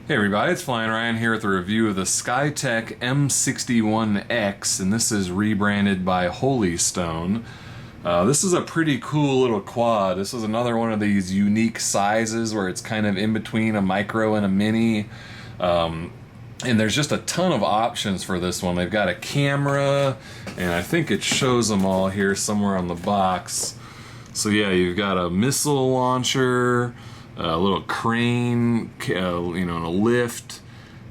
Hey everybody, it's Flyin Ryan here with a review of the Skytech M61X, and this is rebranded by Holy Stone. This is a pretty cool little quad. This is another one of these unique sizes where it's kind of in between a micro and a mini. And there's just a ton of options for this one. They've got a camera, and I think it shows them all here somewhere on the box. So yeah, you've got a missile launcher, a little crane, and a lift,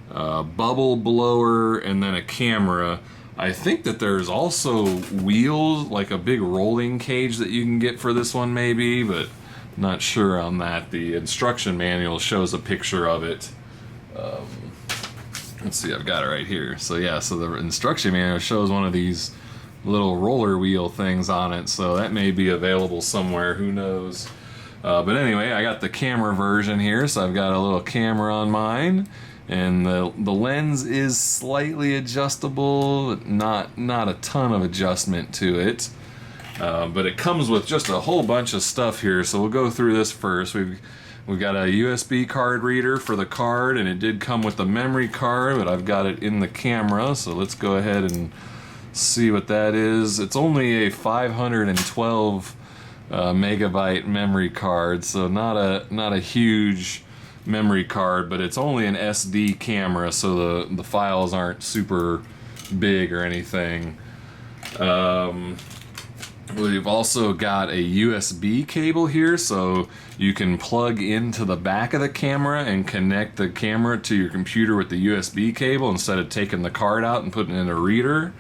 bubble blower, and then a camera. I think that there's also wheels, like a big rolling cage that you can get for this one maybe, but not sure on that. The instruction manual shows a picture of it. Let's see, I've got it right here. So yeah, so the instruction manual shows one of these little roller wheel things on it, so that may be available somewhere, who knows. But anyway, I got the camera version here, so I've got a little camera on mine, and the lens is slightly adjustable, not a ton of adjustment to it. But it comes with just a whole bunch of stuff here, so we'll go through this first. We've got a USB card reader for the card, and it did come with a memory card, but I've got it in the camera, so let's go ahead and see what that is. It's only a 512 megabyte memory card, so not a huge memory card, but it's only an SD camera, so the files aren't super big or anything. We've also got a USB cable here, so you can plug into the back of the camera and connect the camera to your computer with the USB cable instead of taking the card out and putting it in a reader.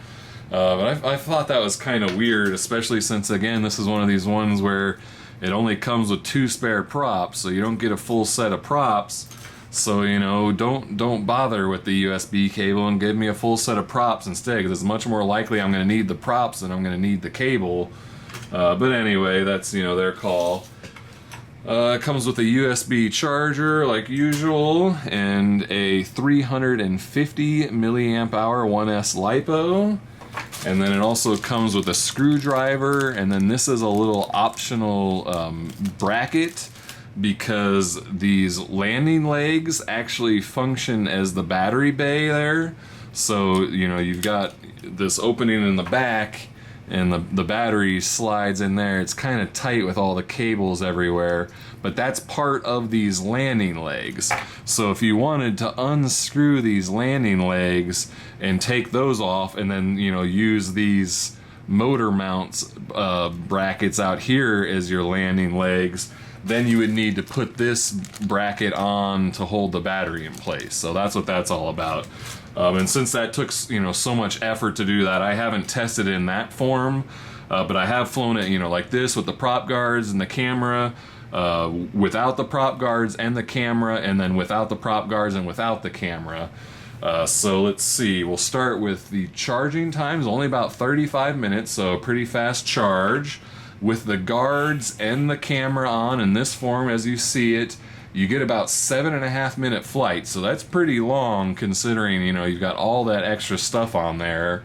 But I thought that was kind of weird, especially since, again, this is one of these ones where it only comes with 2 spare props, so you don't get a full set of props. So, don't bother with the USB cable and give me a full set of props instead, because it's much more likely I'm going to need the props than I'm going to need the cable. But anyway, that's, their call. It comes with a USB charger like usual, and a 350 milliamp hour 1S LiPo. And then it also comes with a screwdriver, and then this is a little optional bracket, because these landing legs actually function as the battery bay there. So, you've got this opening in the back, and the battery slides in there. It's kind of tight with all the cables everywhere, but that's part of these landing legs. So if you wanted to unscrew these landing legs and take those off, and then use these motor mounts brackets out here as your landing legs, then you would need to put this bracket on to hold the battery in place. So that's what that's all about. And since that took so much effort to do that, I haven't tested it in that form, but I have flown it like this with the prop guards and the camera, without the prop guards and the camera, and then without the prop guards and without the camera. So let's see, we'll start with the charging times, only about 35 minutes, so a pretty fast charge. With the guards and the camera on in this form as you see it, you get about 7.5 minute flight, so that's pretty long considering you've got all that extra stuff on there.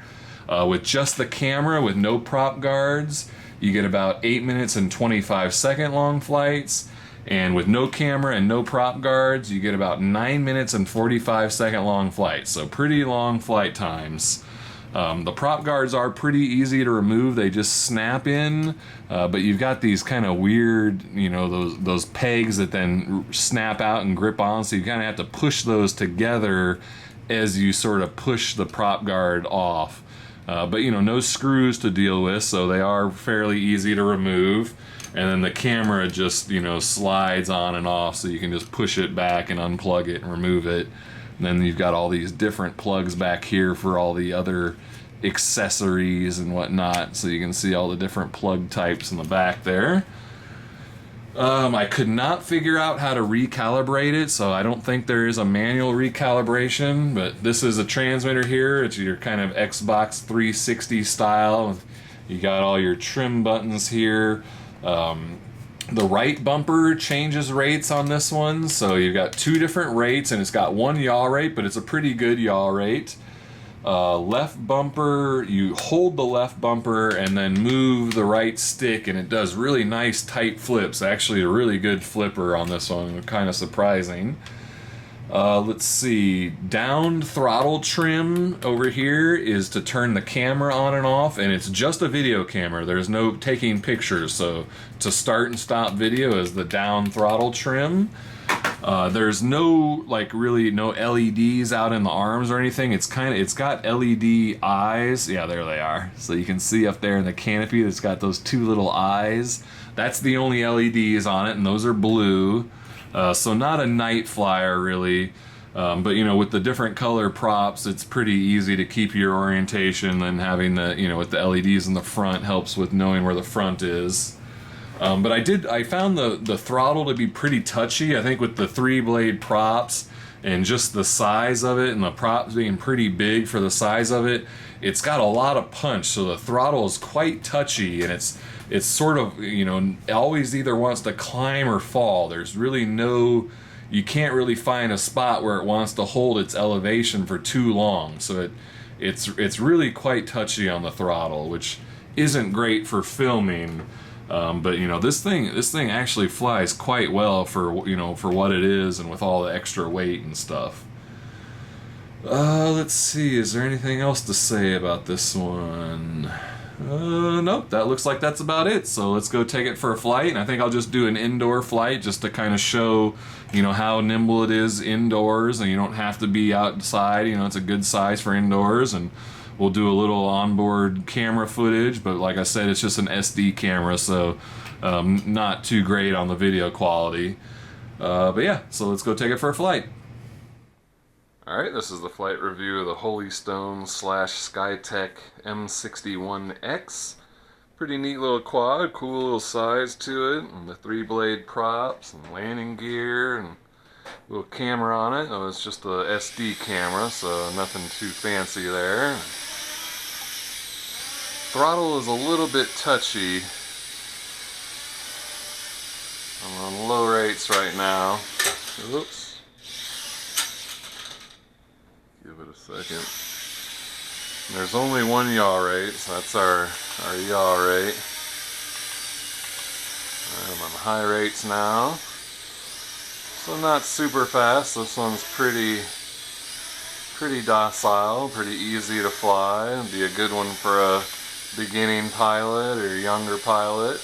With just the camera with no prop guards, you get about 8 minutes and 25 second long flights, and with no camera and no prop guards, you get about 9 minutes and 45 second long flights, so pretty long flight times. The prop guards are pretty easy to remove, they just snap in, but you've got these kind of weird, those pegs that then snap out and grip on, so you kind of have to push those together as you sort of push the prop guard off. But no screws to deal with, so they are fairly easy to remove. And then the camera just, slides on and off, so you can just push it back and unplug it and remove it. And then you've got all these different plugs back here for all the other accessories and whatnot, so you can see all the different plug types in the back there. I could not figure out how to recalibrate it, so I don't think there is a manual recalibration, but this is a transmitter here. It's your kind of Xbox 360 style. You got all your trim buttons here. The right bumper changes rates on this one, so you've got 2 different rates, and it's got 1 yaw rate, but it's a pretty good yaw rate. Left bumper, you hold the left bumper and then move the right stick, and it does really nice tight flips. Actually a really good flipper on this one, kind of surprising. Let's see. Down throttle trim over here is to turn the camera on and off, and it's just a video camera. There's no taking pictures, so to start and stop video is the down throttle trim. There's no, like, really no LEDs out in the arms or anything. It's got LED eyes. Yeah, there they are. So you can see up there in the canopy, it's got those two little eyes. That's the only LEDs on it, and those are blue. So not a night flyer really, but you know, with the different color props, it's pretty easy to keep your orientation, and having the, you know, with the LEDs in the front helps with knowing where the front is. But I found the throttle to be pretty touchy. I think with the 3-blade props and just the size of it, and the props being pretty big for the size of it, it's got a lot of punch, so the throttle is quite touchy, and it's sort of, you know, always either wants to climb or fall. There's really no, you can't really find a spot where it wants to hold its elevation for too long. So it's really quite touchy on the throttle, which isn't great for filming. But you know, this thing actually flies quite well for, you know, for what it is, and with all the extra weight and stuff. Let's see, is there anything else to say about this one? Nope, that looks like that's about it. So let's go take it for a flight, and I think I'll just do an indoor flight just to kind of show, you know, how nimble it is indoors, and you don't have to be outside. You know, it's a good size for indoors, and we'll do a little onboard camera footage, but like I said, it's just an SD camera, so not too great on the video quality. But yeah, so let's go take it for a flight. Alright, this is the flight review of the Holystone / Skytech M61X. Pretty neat little quad, cool little size to it, and the 3-blade props and landing gear and little camera on it. Oh, it's just a SD camera, so nothing too fancy there. Throttle is a little bit touchy. I'm on low rates right now. Oops. Give it a second. And there's only one yaw rate, so that's our yaw rate. I'm on high rates now. So not super fast. This one's pretty docile, pretty easy to fly. It'd be a good one for a beginning pilot or younger pilot.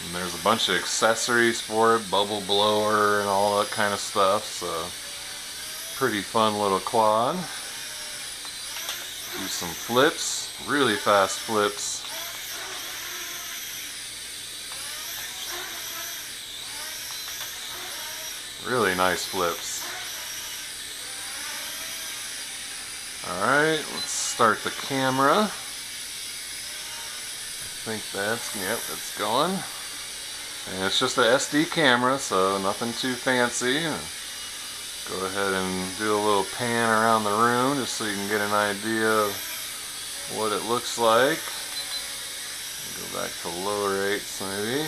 And there's a bunch of accessories for it, bubble blower and all that kind of stuff, so pretty fun little quad. Do some flips, really fast flips. Really nice flips. Alright, let's start the camera. I think it's going. And it's just a SD camera, so nothing too fancy. Go ahead and do a little pan around the room just so you can get an idea of what it looks like. Go back to low rates maybe.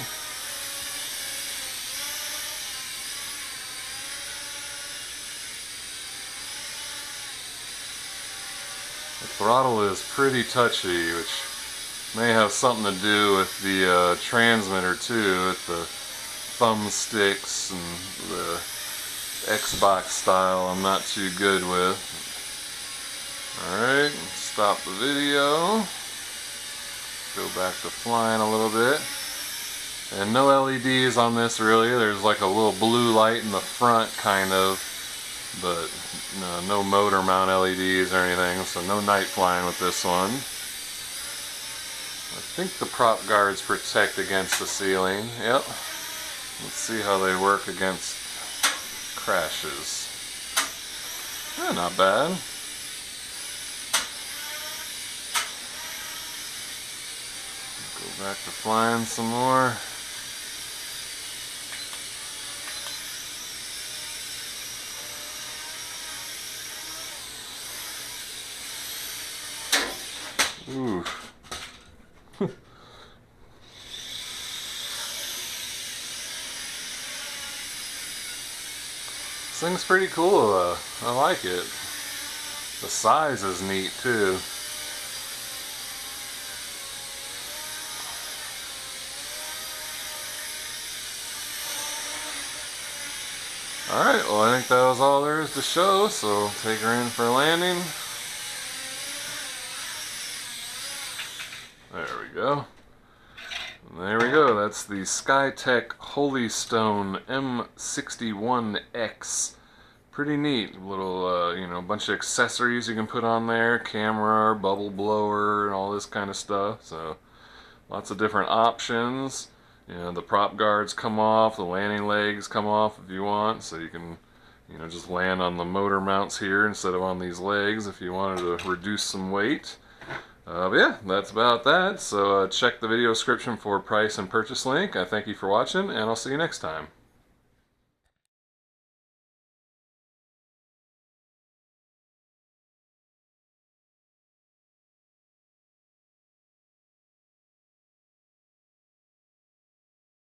The throttle is pretty touchy, which may have something to do with the transmitter too, with the thumbsticks and the Xbox style I'm not too good with. Alright, stop the video. Go back to flying a little bit. And no LEDs on this really. There's like a little blue light in the front kind of, but no motor mount LEDs or anything, so no night flying with this one. I think the prop guards protect against the ceiling. Yep. Let's see how they work against crashes. Not bad. Go back to flying some more. Ooh. This thing's pretty cool. I like it. The size is neat too. Alright, well I think that was all there is to show, so take her in for a landing. There we go. And there we go, that's the Skytech Holystone M61X. Pretty neat, little, you know, bunch of accessories you can put on there, camera, bubble blower, and all this kind of stuff, so lots of different options. You know, the prop guards come off, the landing legs come off if you want, so you can, you know, just land on the motor mounts here instead of on these legs if you wanted to reduce some weight. But yeah, that's about that. So check the video description for price and purchase link. I thank you for watching, and I'll see you next time.